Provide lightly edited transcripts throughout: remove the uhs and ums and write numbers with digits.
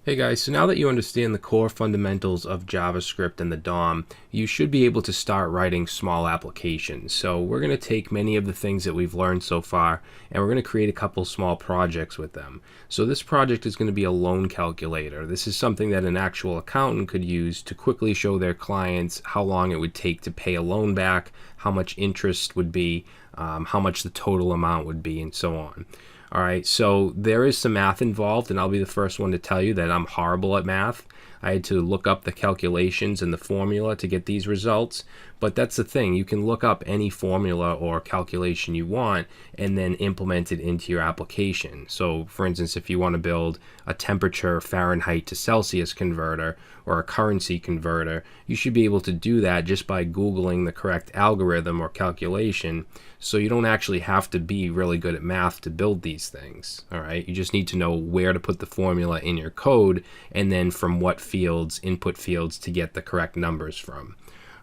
Hey guys, so now that you understand the core fundamentals of JavaScript and the DOM, you should be able to start writing small applications. So we're going to take many of the things that we've learned so far and we're going to create a couple small projects with them. So this project is going to be a loan calculator. This is something that an actual accountant could use to quickly show their clients how long it would take to pay a loan back, how much interest would be, how much the total amount would be, and so on. All right, so there is some math involved, and I'll be the first one to tell you that I'm horrible at math. I had to look up the calculations and the formula to get these results, but that's the thing. You can look up any formula or calculation you want and then implement it into your application. So, for instance, if you want to build a temperature Fahrenheit to Celsius converter or a currency converter, you should be able to do that just by Googling the correct algorithm or calculation. So you don't actually have to be really good at math to build these things. All right, you just need to know where to put the formula in your code and then from what fields, input fields, to get the correct numbers from.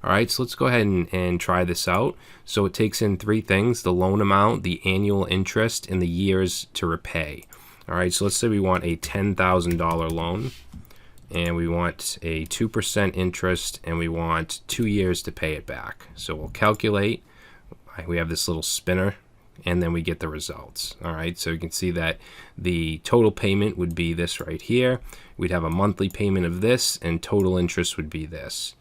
All right, so let's go ahead and try this out. So it takes in three things: the loan amount, the annual interest, and the years to repay. All right, so let's say we want a $10,000 loan and we want a 2% interest and we want 2 years to pay it back. So we'll calculate. We have this little spinner and then we get the results. All right, so you can see that the total payment would be this right here. We'd have a monthly payment of this and total interest would be this.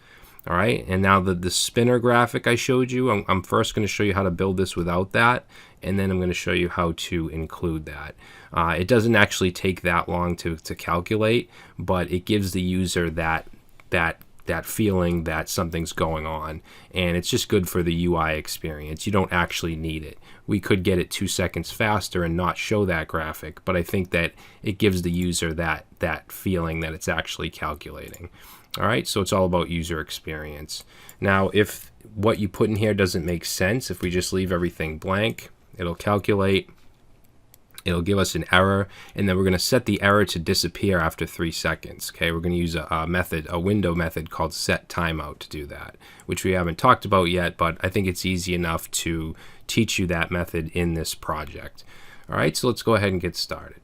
All right, and now the spinner graphic I showed you, I'm first going to show you how to build this without that, and then I'm going to show you how to include that. It doesn't actually take that long to calculate, but it gives the user that feeling that something's going on, and it's just good for the UI experience. You don't actually need it. We could get it 2 seconds faster and not show that graphic, but I think that it gives the user that feeling that it's actually calculating. All right, so it's all about user experience. Now, if what you put in here doesn't make sense, if we just leave everything blank, it'll calculate. It'll give us an error, and then we're going to set the error to disappear after 3 seconds. Okay, we're going to use a window method called set timeout to do that, which we haven't talked about yet, but I think it's easy enough to teach you that method in this project. All right, so let's go ahead and get started.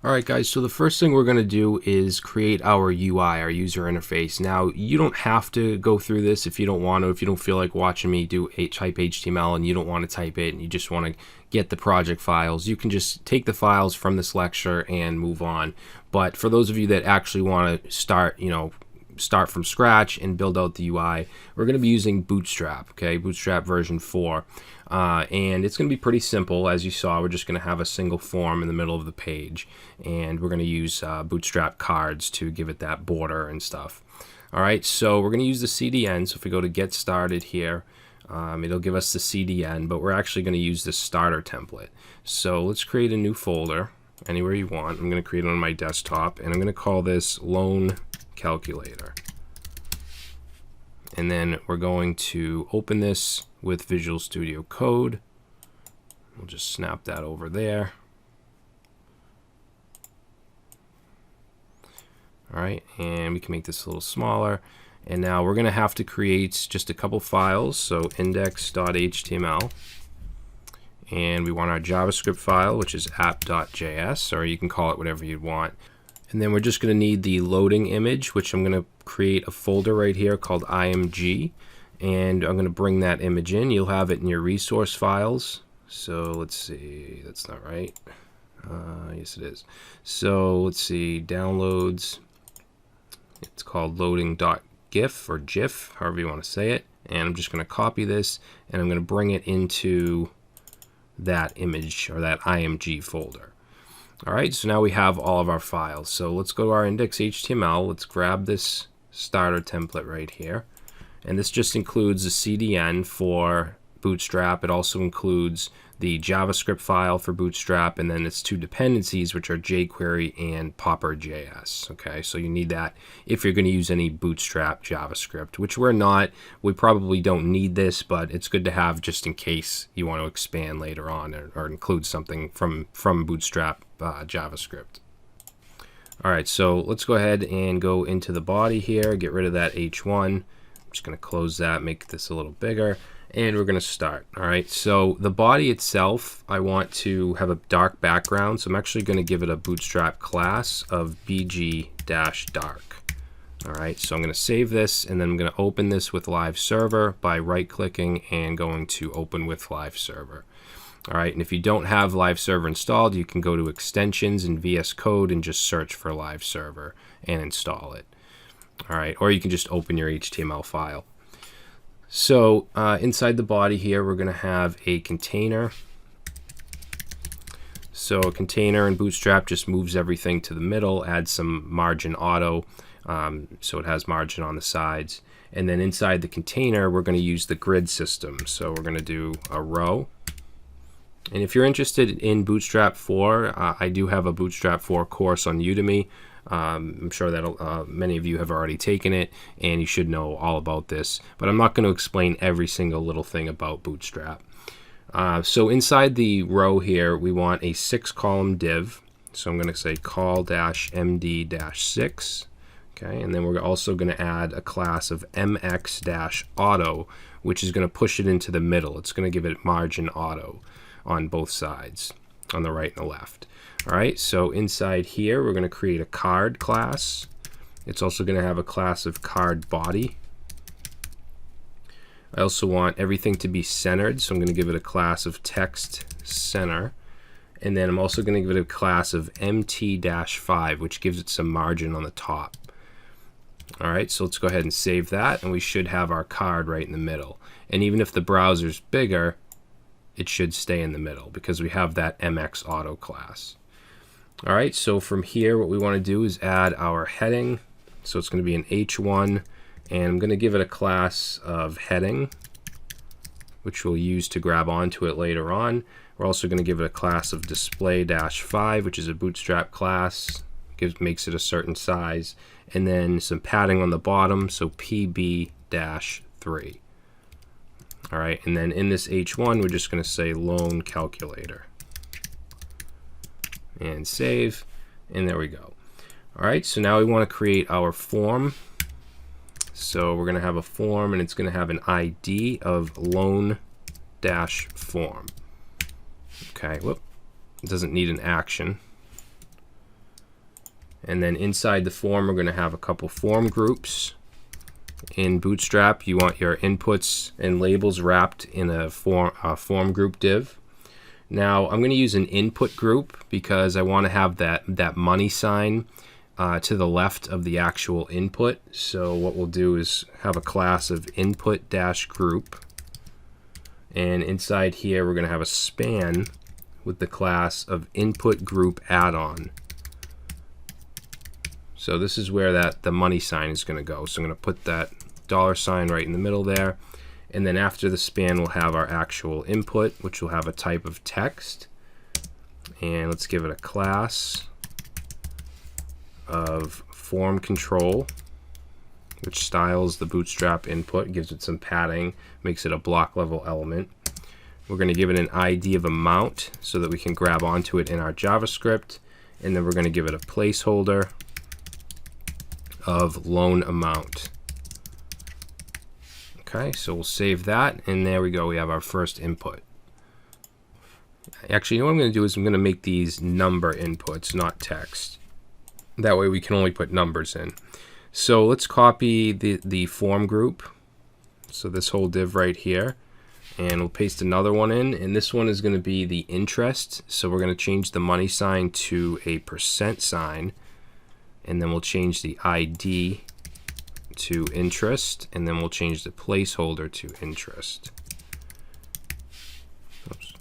All right, guys, so the first thing we're going to do is create our UI, our user interface. Now, you don't have to go through this if you don't want to. If you don't feel like watching me type HTML and you don't want to type it and you just want to get the project files, you can just take the files from this lecture and move on. But for those of you that actually want to start from scratch and build out the UI, we're going to be using Bootstrap, okay, Bootstrap version 4. And it's going to be pretty simple. As you saw, we're just going to have a single form in the middle of the page, and we're going to use Bootstrap cards to give it that border and stuff. All right, so we're going to use the CDN. So if we go to Get Started here, it'll give us the CDN, but we're actually going to use the starter template. So let's create a new folder anywhere you want. I'm going to create it on my desktop, and I'm going to call this Loan Calculator. And then we're going to open this with Visual Studio Code. We'll just snap that over there. All right, and we can make this a little smaller. And now we're going to have to create just a couple files. So index.html. And we want our JavaScript file, which is app.js, or you can call it whatever you want. And then we're just going to need the loading image, which I'm going to create a folder right here called img. And I'm going to bring that image in. You'll have it in your resource files. So let's see, that's not right. Yes, it is. So let's see, downloads. It's called loading.gif or GIF, however you want to say it. And I'm just going to copy this and I'm going to bring it into that image or that img folder. All right, so now we have all of our files. So let's go to our index.html. Let's grab this starter template right here. And this just includes the CDN for Bootstrap. It also includes the JavaScript file for Bootstrap, and then its two dependencies, which are jQuery and Popper.js. Okay, so you need that if you're going to use any Bootstrap JavaScript, which we're not. We probably don't need this, but it's good to have just in case you want to expand later on or include something from Bootstrap JavaScript. All right, so let's go ahead and go into the body here, get rid of that H1. I'm just going to close that, make this a little bigger. and we're going to start. All right, so the body itself, I want to have a dark background, so I'm actually going to give it a Bootstrap class of bg-dark. All right, so I'm going to save this, and then I'm going to open this with Live Server by right-clicking and going to Open with Live Server. All right, and if you don't have Live Server installed, you can go to Extensions in VS Code and just search for Live Server and install it. All right, or you can just open your HTML file. So inside the body here, we're going to have a container. So a container in Bootstrap just moves everything to the middle, adds some margin auto, so it has margin on the sides. And then inside the container, we're going to use the grid system. So we're going to do a row. And if you're interested in Bootstrap 4, I do have a Bootstrap 4 course on Udemy. I'm sure that many of you have already taken it, and you should know all about this. But I'm not going to explain every single little thing about Bootstrap. So inside the row here, we want a 6-column div. So I'm going to say call-md-6. Okay, and then we're also going to add a class of mx-auto, which is going to push it into the middle. It's going to give it margin auto on both sides, on the right and the left. All right, so inside here, we're going to create a card class. It's also going to have a class of card body. I also want everything to be centered, so I'm going to give it a class of text center. And then I'm also going to give it a class of mt-5, which gives it some margin on the top. All right, so let's go ahead and save that, and we should have our card right in the middle. And even if the browser's bigger, it should stay in the middle because we have that MX Auto class. All right, so from here, what we want to do is add our heading. So it's going to be an H1, and I'm going to give it a class of heading, which we'll use to grab onto it later on. We're also going to give it a class of display-5, which is a Bootstrap class, makes it a certain size, and then some padding on the bottom, so PB-3. All right, and then in this H1, we're just going to say loan calculator. And save, and there we go. All right, so now we want to create our form. So we're going to have a form, and it's going to have an ID of loan-form. Okay, whoop, it doesn't need an action. And then inside the form, we're going to have a couple form groups. In Bootstrap, you want your inputs and labels wrapped in a form group div. Now, I'm going to use an input group because I want to have that money sign to the left of the actual input. So what we'll do is have a class of input-group. And inside here, we're going to have a span with the class of input group add-on. So this is where the money sign is going to go. So I'm going to put that $sign right in the middle there. And then after the span, we'll have our actual input, which will have a type of text. And let's give it a class of form control, which styles the Bootstrap input, gives it some padding, makes it a block level element. We're going to give it an ID of amount so that we can grab onto it in our JavaScript. And then we're going to give it a placeholder of loan amount. Okay, so we'll save that, and there we go. We have our first input. Actually, you know what I'm going to do is I'm going to make these number inputs, not text. That way we can only put numbers in. So let's copy the form group. So this whole div right here. And we'll paste another one in. And this one is going to be the interest. So we're going to change the money sign to a %sign. And then we'll change the ID to interest. And then we'll change the placeholder to interest. Oops.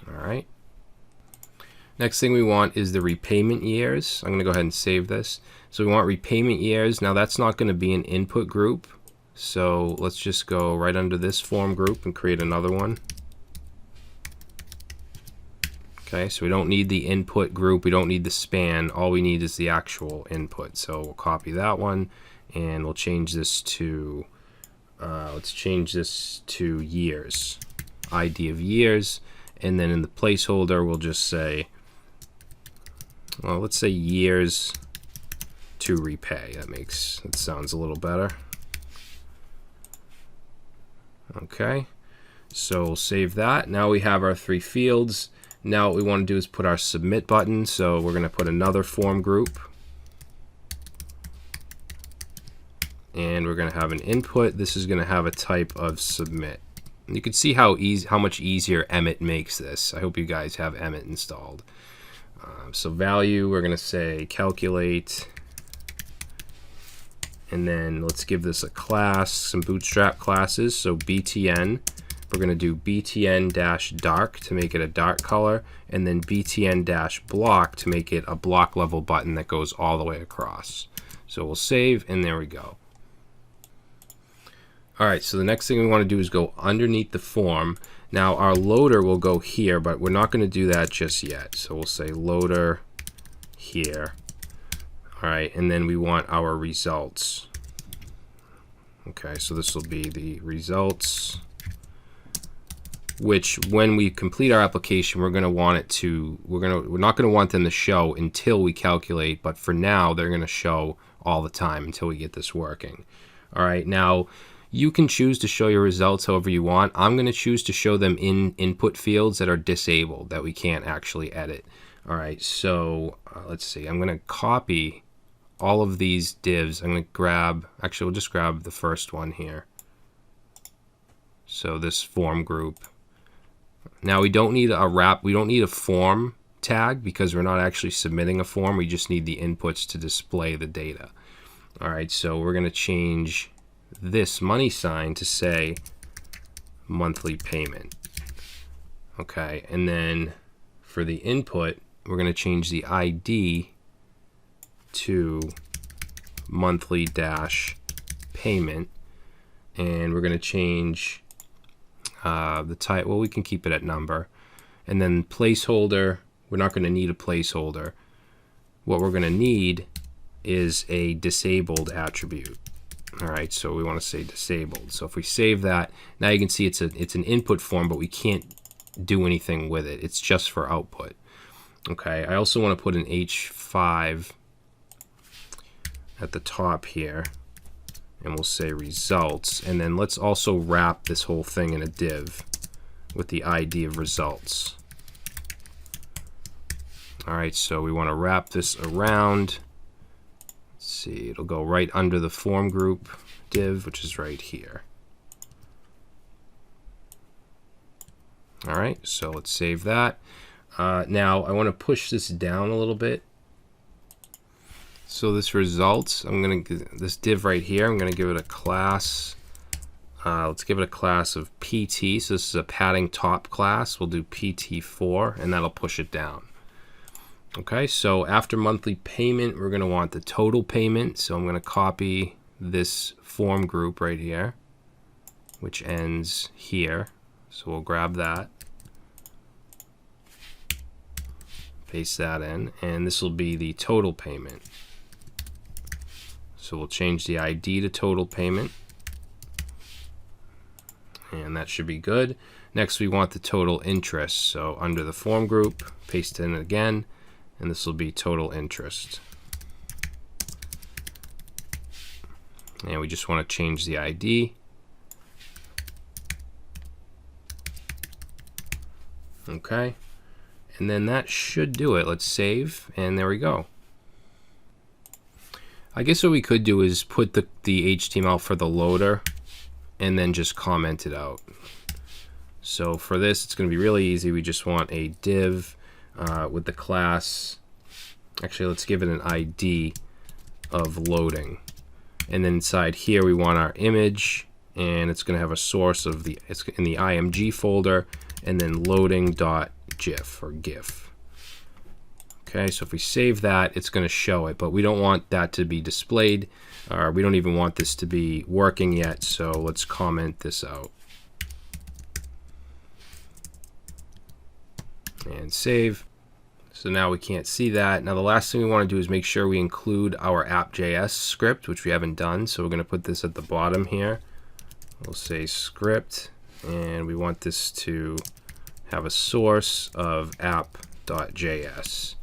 All right. Next thing we want is the repayment years. I'm going to go ahead and save this. So we want repayment years. Now that's not going to be an input group. So let's just go right under this form group and create another one. Okay, so we don't need the input group. We don't need the span. All we need is the actual input. So we'll copy that one and we'll change this to, let's change this to years. ID of years. And then in the placeholder, we'll just say, well, let's say years to repay. That sounds a little better. Okay, so we'll save that. Now we have our 3 fields. Now what we want to do is put our submit button. So we're going to put another form group. And we're going to have an input. This is going to have a type of submit. And you can see how much easier Emmet makes this. I hope you guys have Emmet installed. So value, we're going to say calculate. And then let's give this a class, some bootstrap classes. So btn, we're going to do btn-dark to make it a dark color, and then btn-block to make it a block level button that goes all the way across. So we'll save, and there we go. All right, so the next thing we want to do is go underneath the form. Now our loader will go here, but we're not going to do that just yet. So we'll say loader here. All right, and then we want our results. Okay, so this will be the results, which when we complete our application, we're going to want it to, we're not going to want them to show until we calculate, but for now they're going to show all the time until we get this working. All right, now you can choose to show your results however you want. I'm going to choose to show them in input fields that are disabled, that we can't actually edit. All right, so let's see, I'm going to copy all of these divs. I'm going to grab, actually we'll just grab the first one here. So this form group. Now we don't need a wrap, we don't need a form tag because we're not actually submitting a form. We just need the inputs to display the data. All right, so we're going to change this money sign to say monthly payment. Okay, and then for the input, we're going to change the ID to monthly dash payment, and we're going to change the type. Well, we can keep it at number, and then placeholder, we're not going to need a placeholder. What we're going to need is a disabled attribute. All right, so we want to say disabled. So if we save that, now you can see it's an input form, but we can't do anything with it. It's just for output. Okay, I also want to put an H5 at the top here, and we'll say results, and then let's also wrap this whole thing in a div with the ID of results. All right, so we want to wrap this around. Let's see, it'll go right under the form group div, which is right here. All right, so let's save that. Now I want to push this down a little bit. So this results, this div right here, I'm gonna give it a class. Let's give it a class of PT. So this is a padding top class. We'll do PT4, and that'll push it down. Okay, so after monthly payment, we're gonna want the total payment. So I'm gonna copy this form group right here, which ends here. So we'll grab that, paste that in, and this will be the total payment. So we'll change the ID to total payment, and that should be good. Next, we want the total interest. So under the form group, paste it in again, and this will be total interest. And we just want to change the ID. Okay, and then that should do it. Let's save, and there we go. I guess what we could do is put the HTML for the loader and then just comment it out. So for this, it's going to be really easy. We just want a div with the class. Actually, let's give it an ID of loading. And then inside here, we want our image, and it's going to have a source of it's in the IMG folder, and then loading.gif or GIF. Okay, so if we save that, it's going to show it, but we don't want that to be displayed, or we don't even want this to be working yet, so let's comment this out. And save. So now we can't see that. Now the last thing we want to do is make sure we include our app.js script, which we haven't done, so we're going to put this at the bottom here. We'll say script, and we want this to have a source of app.js.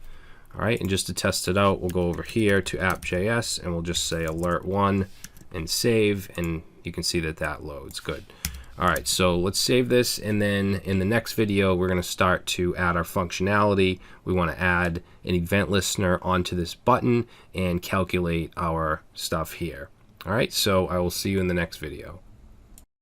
All right, and just to test it out, we'll go over here to app.js, and we'll just say alert1 and save, and you can see that that loads. Good. All right, so let's save this, and then in the next video we're going to start to add our functionality. We want to add an event listener onto this button and calculate our stuff here. All right, so I will see you in the next video.